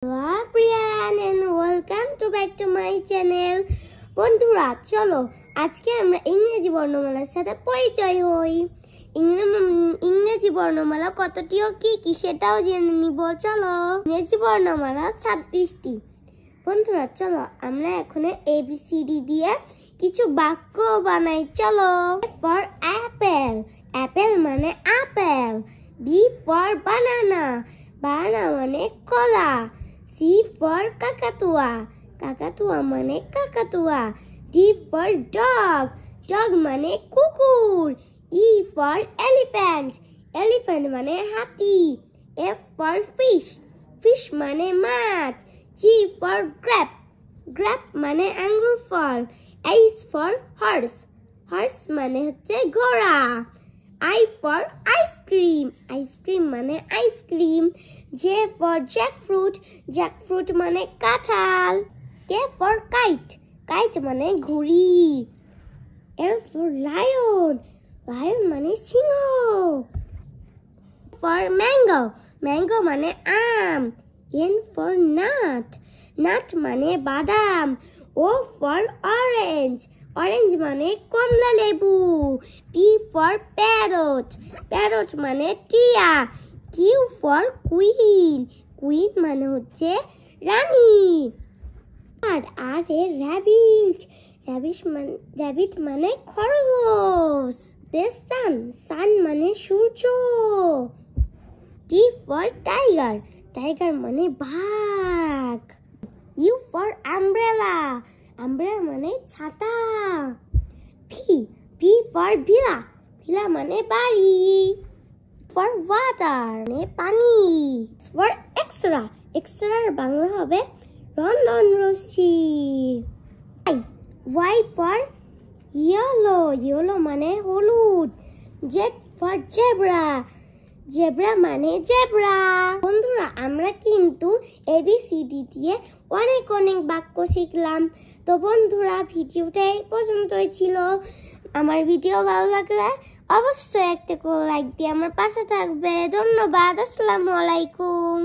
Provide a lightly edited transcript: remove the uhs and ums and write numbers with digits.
Hello Brian and welcome to back to my channel. বন্ধুরা চলো আজকে আমরা ইংরেজি বর্ণমালার সাথে পরিচয় হই। ইংরেজি বর্ণমালা কতটি ও কি কি সেটাও জেনে নিব। চলো ইংরেজি বর্ণমালা 26টি। বন্ধুরা চলো আমরা এখন ABCD দিয়ে কিছু বাক্য বানাই। চলো ফর অ্যাপেল, অ্যাপেল মানে apple. B for banana, banana মানে কলা। C for কাকাতুয়া, কাকাতুয়া মানে কাকাতুয়া। D for dog, dog মানে কুকুর। E for elephant, elephant মানে হাতি। F for fish, fish মানে মাছ। G for grape, grape মানে আঙ্গুর ফল। H for horse, horse মানে হচ্ছে ঘোড়া। I for ice cream, ice cream মানে ice cream. J for jackfruit, jackfruit মানে কাঁঠাল। K for kite, kite মানে ঘুড়ি। L for lion, lion মানে সিংহ। For mango, mango মানে আম। N for nut, nut মানে বাদাম। O for orange, orange মানে কমলা লেবু। P for parrot, parrot মানে টিয়া। Q for queen, queen মানে হচ্ছে রানী। R এ rabbit, rabbit মানে খরগোশ। The sun, sun মানে সূর্য। T for tiger, tiger মানে বাঘ। U for umbrella, umbrella মানে ছাতা। P for villa, villa মানে বাড়ি। For water মানে পানি। For extra, extra বাংলা হবে রন্ধন রশ্মি। Y for yellow, yellow মানে হলুদ। Z for zebra, জেব্রা মানে জেব্রা। বন্ধুরা আমরা কিন্তু ABCD দিয়ে অনেক বাক্য শিখলাম। তো বন্ধুরা ভিডিওটা এই পর্যন্তই ছিল। আমার ভিডিও ভালো লাগলে অবশ্যই একটা করে লাইক দিয়ে আমার পাশে থাকবে। ধন্যবাদ। আসসালামু আলাইকুম।